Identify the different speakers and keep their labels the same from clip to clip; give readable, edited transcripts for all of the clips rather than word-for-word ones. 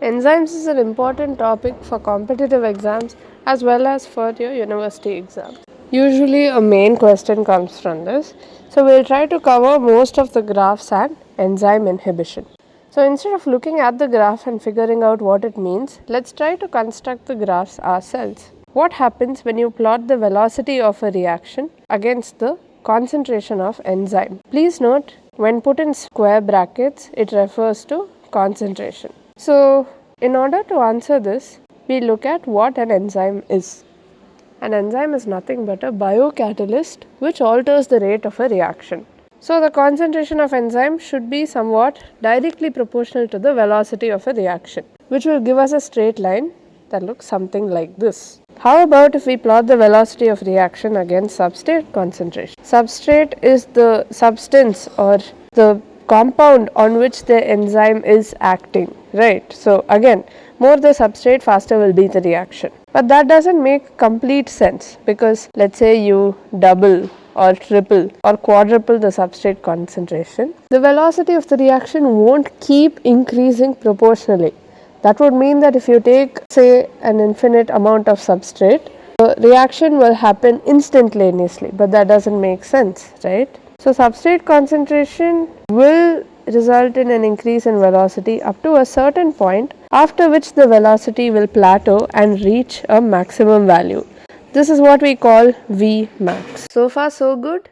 Speaker 1: Enzymes is an important topic for competitive exams as well as for your university exam. Usually a main question comes from this. So we'll try to cover most of the graphs and enzyme inhibition. So instead of looking at the graph and figuring out what it means, let's try to construct the graphs ourselves. What happens when you plot the velocity of a reaction against the concentration of enzyme? Please note, when put in square brackets, it refers to concentration. So, in order to answer this, we look at what an enzyme is. An enzyme is nothing but a biocatalyst which alters the rate of a reaction. So, the concentration of enzyme should be somewhat directly proportional to the velocity of a reaction, which will give us a straight line that looks something like this. How about if we plot the velocity of reaction against substrate concentration? Substrate is the substance or the compound on which the enzyme is acting, right? So again, more the substrate, faster will be the reaction. But that doesn't make complete sense, because let's say you double or triple or quadruple the substrate concentration, the velocity of the reaction won't keep increasing proportionally. That would mean that if you take, say, an infinite amount of substrate, the reaction will happen instantaneously, but that doesn't make sense, right? So substrate concentration will result in an increase in velocity up to a certain point, after which the velocity will plateau and reach a maximum value. This is what we call V max. So far so good.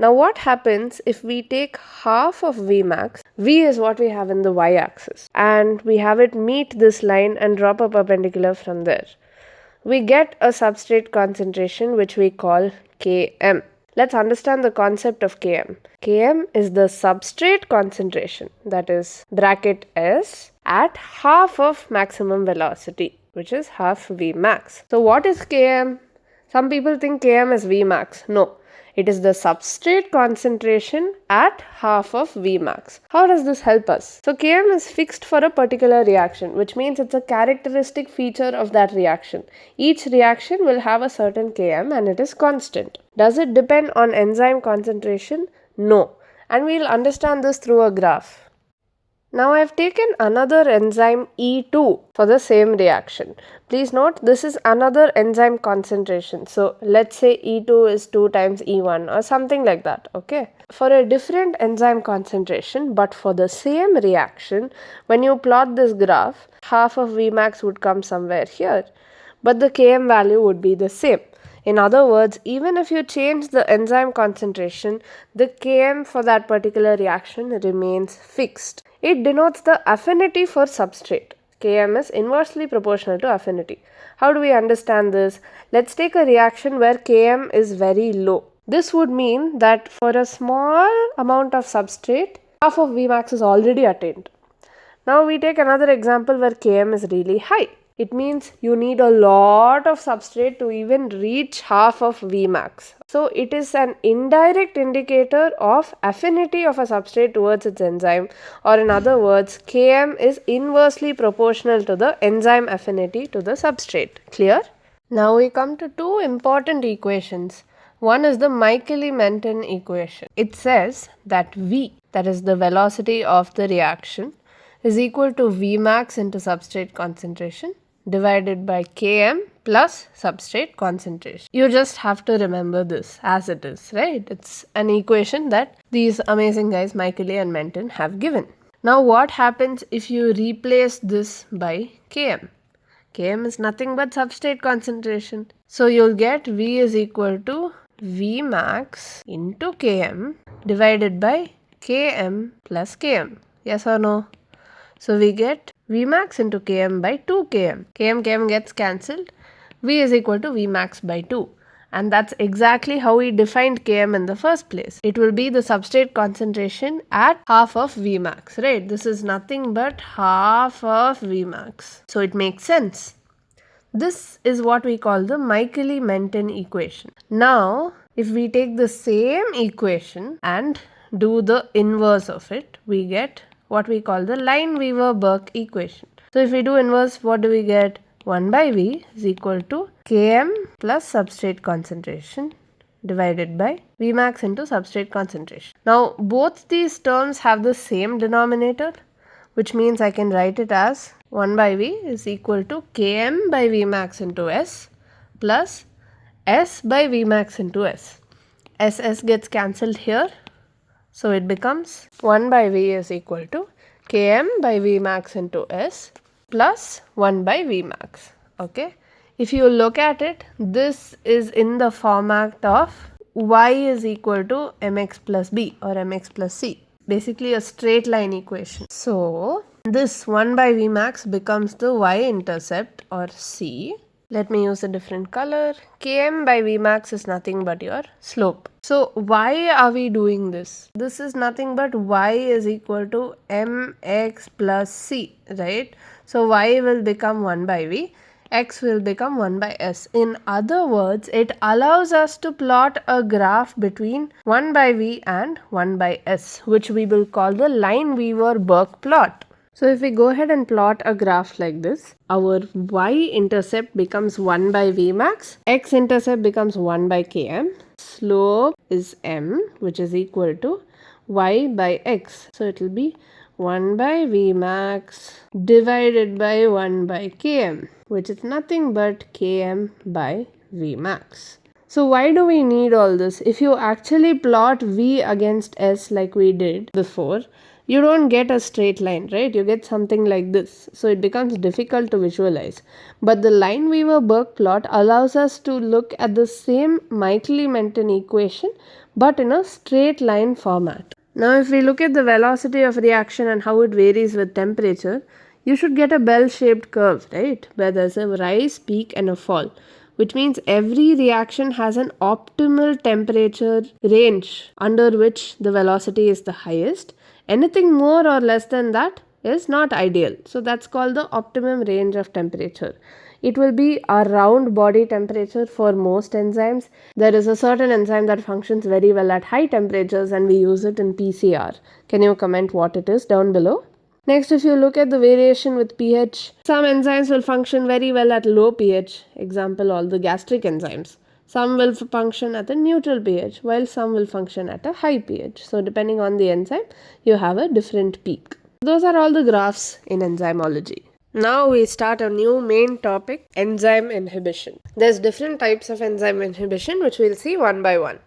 Speaker 1: Now what happens if we take half of V max? V is what we have in the y-axis, and we have it meet this line and drop a perpendicular from there. We get a substrate concentration which we call Km. Let's understand the concept of Km. Km is the substrate concentration, that is bracket S, at half of maximum velocity, which is half V max. So what is Km? Some people think Km is V max. No. It is the substrate concentration at half of V max. How does this help us? So Km is fixed for a particular reaction, which means it's a characteristic feature of that reaction. Each reaction will have a certain Km and it is constant. Does it depend on enzyme concentration? No. And we'll understand this through a graph. Now I have taken another enzyme E2 for the same reaction. Please note, this is another enzyme concentration. So let's say E2 is 2 times E1 or something like that, okay? For a different enzyme concentration, but for the same reaction, when you plot this graph, half of Vmax would come somewhere here, but the Km value would be the same. In other words, even if you change the enzyme concentration, the Km for that particular reaction remains fixed. It denotes the affinity for substrate. Km is inversely proportional to affinity. How do we understand this? Let's take a reaction where Km is very low. This would mean that for a small amount of substrate, half of Vmax is already attained. Now we take another example where Km is really high. It means you need a lot of substrate to even reach half of Vmax. So it is an indirect indicator of affinity of a substrate towards its enzyme, or in other words, Km is inversely proportional to the enzyme affinity to the substrate. Clear? Now we come to two important equations. One is the Michaeli-Menten equation. It says that V, that is the velocity of the reaction, is equal to Vmax into substrate concentration divided by Km plus substrate concentration. You just have to remember this as it is, right? It's an equation that these amazing guys Michaeli and Menten have given. Now what happens if you replace this by Km? Km is nothing but substrate concentration. So you'll get V is equal to Vmax into Km divided by Km plus Km. Yes or no? So we get Vmax into Km by 2 Km. Km gets cancelled. V is equal to Vmax by 2. And that's exactly how we defined Km in the first place. It will be the substrate concentration at half of Vmax, right? This is nothing but half of Vmax. So it makes sense. This is what we call the Michaeli-Menten equation. Now, if we take the same equation and do the inverse of it, we get what we call the Lineweaver-Burke equation. So if we do inverse, what do we get? 1 by V is equal to Km plus substrate concentration divided by Vmax into substrate concentration. Now both these terms have the same denominator, which means I can write it as 1 by V is equal to Km by Vmax into S plus S by Vmax into S. S gets cancelled here, so it becomes 1 by V is equal to Km by Vmax into S plus 1 by Vmax. Okay. If you look at it, this is in the format of y is equal to mx plus b or mx plus c. Basically a straight line equation. So this 1 by Vmax becomes the y-intercept or c. Let me use a different color. Km by Vmax is nothing but your slope. So why are we doing this? This is nothing but y is equal to mx plus c, right? So y will become 1 by V. X will become 1 by S. In other words, it allows us to plot a graph between 1 by V and 1 by S, which we will call the Lineweaver-Burk plot. So if we go ahead and plot a graph like this, our y-intercept becomes 1 by Vmax, x-intercept becomes 1 by Km, slope is m, which is equal to y by x. So it will be 1 by Vmax divided by 1 by Km, which is nothing but Km by Vmax. So why do we need all this? If you actually plot V against S like we did before, you don't get a straight line, right? You get something like this. So it becomes difficult to visualize. But the Lineweaver-Burk plot allows us to look at the same Michaeli-Menten equation but in a straight line format. Now if we look at the velocity of reaction and how it varies with temperature, you should get a bell-shaped curve, right? Where there's a rise, peak and a fall, which means every reaction has an optimal temperature range under which the velocity is the highest. Anything more or less than that is not ideal. So that's called the optimum range of temperature. It will be around body temperature for most enzymes. There is a certain enzyme that functions very well at high temperatures and we use it in PCR. Can you comment what it is down below? Next, if you look at the variation with pH, some enzymes will function very well at low pH. Example, all the gastric enzymes. Some will function at a neutral pH, while some will function at a high pH. So depending on the enzyme, you have a different peak. Those are all the graphs in enzymology. Now we start a new main topic, enzyme inhibition. There's different types of enzyme inhibition which we'll see one by one.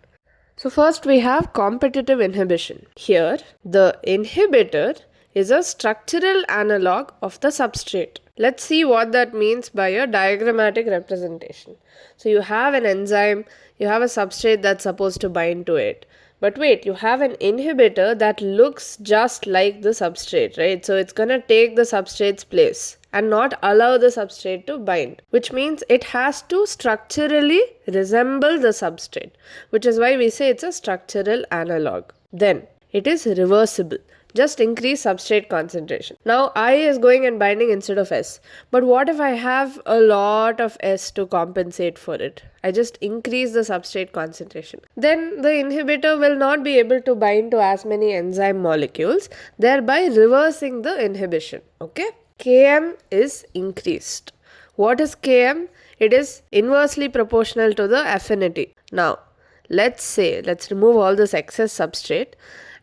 Speaker 1: So first we have competitive inhibition. Here, the inhibitor is a structural analog of the substrate. Let's see what that means by a diagrammatic representation. So you have an enzyme, you have a substrate that's supposed to bind to it. But wait, you have an inhibitor that looks just like the substrate, right? So it's gonna take the substrate's place and not allow the substrate to bind, which means it has to structurally resemble the substrate, which is why we say it's a structural analog. Then it is reversible. Just increase substrate concentration. Now I is going and binding instead of S. But what if I have a lot of S to compensate for it? I just increase the substrate concentration. Then the inhibitor will not be able to bind to as many enzyme molecules, thereby reversing the inhibition. Okay? Km is increased. What is Km? It is inversely proportional to the affinity. Now, let's remove all this excess substrate.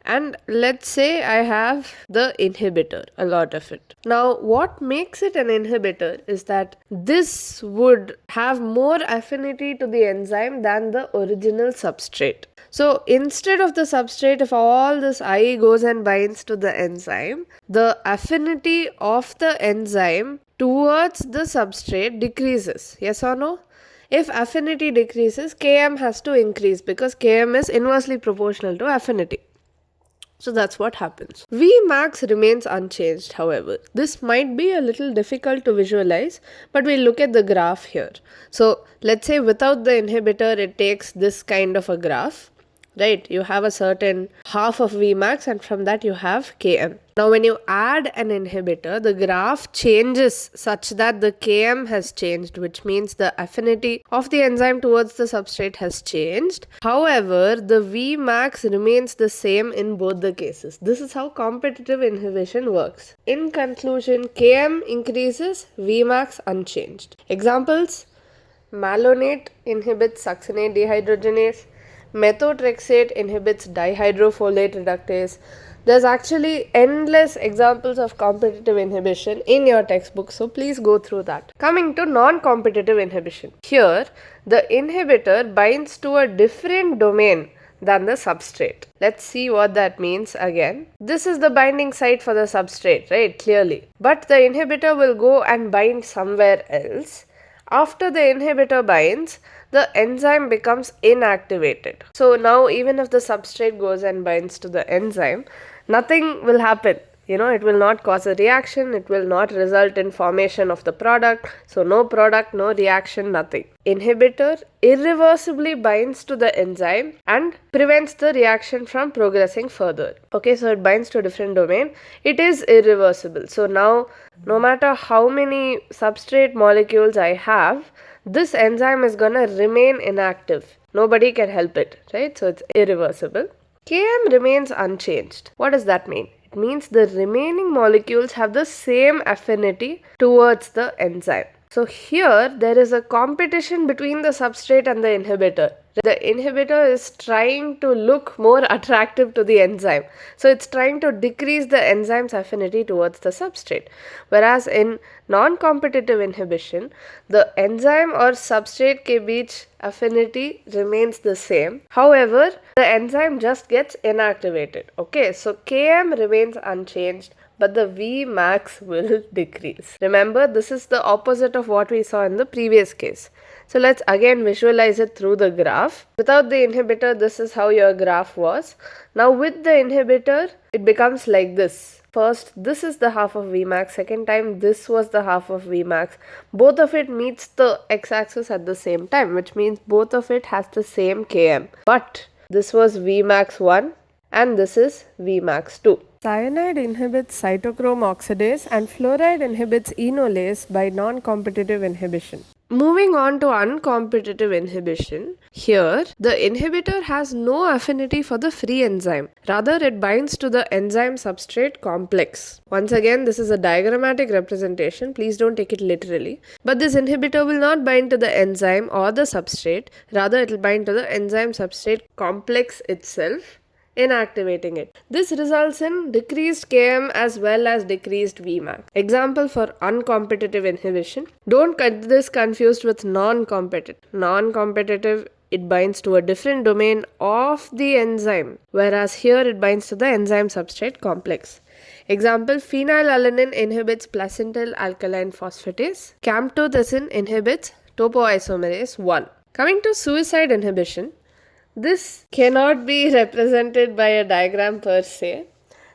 Speaker 1: And let's say I have the inhibitor, a lot of it. Now, what makes it an inhibitor is that this would have more affinity to the enzyme than the original substrate. So, instead of the substrate, if all this I goes and binds to the enzyme, the affinity of the enzyme towards the substrate decreases. Yes or no? If affinity decreases, Km has to increase because Km is inversely proportional to affinity. So that's what happens. Vmax remains unchanged, however. This might be a little difficult to visualize, but we'll look at the graph here. So let's say without the inhibitor, it takes this kind of a graph, right? You have a certain half of Vmax and from that you have Km. Now when you add an inhibitor, the graph changes such that the Km has changed, which means the affinity of the enzyme towards the substrate has changed. However, the Vmax remains the same in both the cases. This is how competitive inhibition works. In conclusion, Km increases, Vmax unchanged. Examples: malonate inhibits succinate dehydrogenase, methotrexate inhibits dihydrofolate reductase, There's actually endless examples of competitive inhibition in your textbook, so please go through that. Coming to non-competitive inhibition. Here, the inhibitor binds to a different domain than the substrate. Let's see what that means again. This is the binding site for the substrate, right? Clearly. But the inhibitor will go and bind somewhere else. After the inhibitor binds, the enzyme becomes inactivated. So now even if the substrate goes and binds to the enzyme, nothing will happen. It will not cause a reaction, it will not result in formation of the product. So no product, no reaction, nothing. Inhibitor irreversibly binds to the enzyme and prevents the reaction from progressing further. Okay, so it binds to a different domain. It is irreversible. So now, no matter how many substrate molecules I have, this enzyme is gonna remain inactive. Nobody can help it, right? So it's irreversible. Km remains unchanged. What does that mean? It means the remaining molecules have the same affinity towards the enzyme. So here there is a competition between the substrate and the inhibitor. The inhibitor is trying to look more attractive to the enzyme. So it's trying to decrease the enzyme's affinity towards the substrate. Whereas in non-competitive inhibition, the enzyme or substrate ke beech affinity remains the same. However, the enzyme just gets inactivated. Okay, so Km remains unchanged, but the Vmax will decrease. Remember, this is the opposite of what we saw in the previous case. So let's again visualize it through the graph. Without the inhibitor, this is how your graph was. Now with the inhibitor, it becomes like this. First, this is the half of Vmax. Second time, this was the half of Vmax. Both of it meets the x-axis at the same time, which means both of it has the same Km. But this was Vmax 1 and this is Vmax 2. Cyanide inhibits cytochrome oxidase and fluoride inhibits enolase by non-competitive inhibition. Moving on to uncompetitive inhibition, here the inhibitor has no affinity for the free enzyme. Rather, it binds to the enzyme substrate complex. Once again, this is a diagrammatic representation. Please don't take it literally. But this inhibitor will not bind to the enzyme or the substrate. Rather, it will bind to the enzyme substrate complex itself, inactivating it. This results in decreased Km as well as decreased Vmax. Example for uncompetitive inhibition. Don't get this confused with non-competitive. Non-competitive, it binds to a different domain of the enzyme, whereas here it binds to the enzyme substrate complex. Example, phenylalanine inhibits placental alkaline phosphatase. Camptothecin inhibits topoisomerase 1. Coming to suicide inhibition, this cannot be represented by a diagram per se.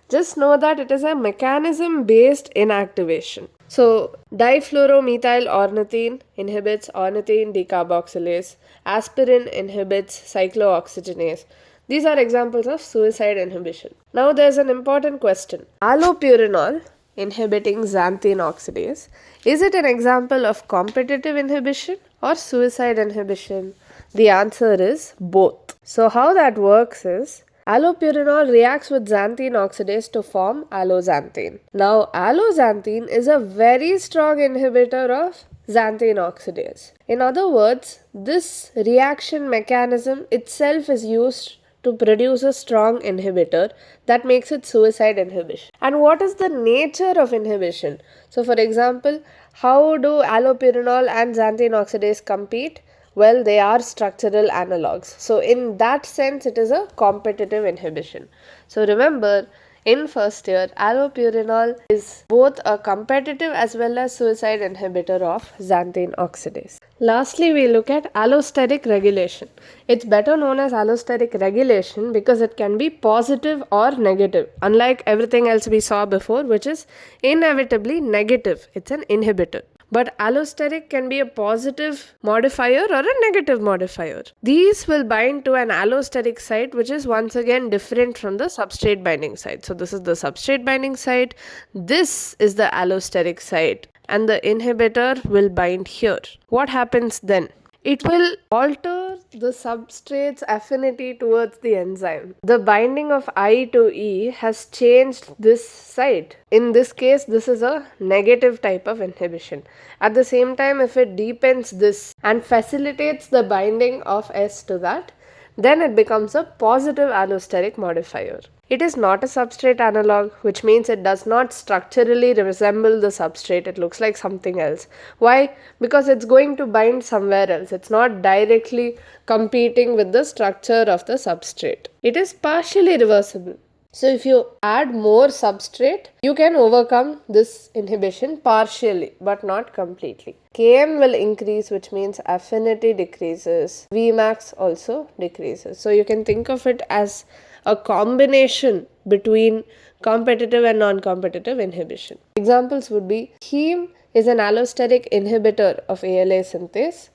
Speaker 1: Just know that it is a mechanism based inactivation. So, difluoromethyl ornithine inhibits ornithine decarboxylase. Aspirin inhibits cyclooxygenase. These are examples of suicide inhibition. Now, there's an important question. Allopurinol inhibiting xanthine oxidase. Is it an example of competitive inhibition or suicide inhibition? The answer is both. So how that works is, allopurinol reacts with xanthine oxidase to form alloxanthine. Now alloxanthine is a very strong inhibitor of xanthine oxidase. In other words, this reaction mechanism itself is used to produce a strong inhibitor that makes it suicide inhibition. And what is the nature of inhibition? So for example, how do allopurinol and xanthine oxidase compete? Well, they are structural analogs. So in that sense, it is a competitive inhibition. So remember, in first year, allopurinol is both a competitive as well as suicide inhibitor of xanthine oxidase. Lastly, we look at allosteric regulation. It's better known as allosteric regulation because it can be positive or negative, unlike everything else we saw before, which is inevitably negative. It's an inhibitor. But allosteric can be a positive modifier or a negative modifier. These will bind to an allosteric site, which is once again different from the substrate binding site. So this is the substrate binding site. This is the allosteric site. And the inhibitor will bind here. What happens then? It will alter the substrate's affinity towards the enzyme. The binding of I to E has changed this site. In this case, this is a negative type of inhibition. At the same time, if it deepens this and facilitates the binding of S to that, then it becomes a positive allosteric modifier. It is not a substrate analog, which means it does not structurally resemble the substrate. It looks like something else. Why? Because it's going to bind somewhere else. It's not directly competing with the structure of the substrate. It is partially reversible. So if you add more substrate, you can overcome this inhibition partially, but not completely. Km will increase, which means affinity decreases. Vmax also decreases. So you can think of it as a combination between competitive and non-competitive inhibition. Examples would be heme is an allosteric inhibitor of ALA synthase.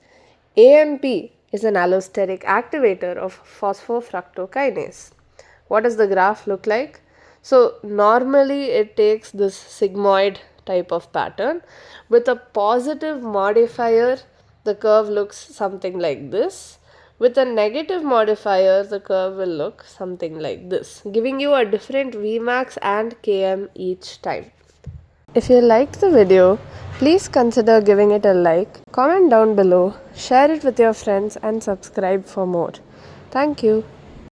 Speaker 1: AMP is an allosteric activator of phosphofructokinase. What does the graph look like? So normally it takes this sigmoid type of pattern. With a positive modifier, the curve looks something like this. With a negative modifier, the curve will look something like this, giving you a different Vmax and Km each time. If you liked the video, please consider giving it a like, comment down below, share it with your friends and subscribe for more. Thank you.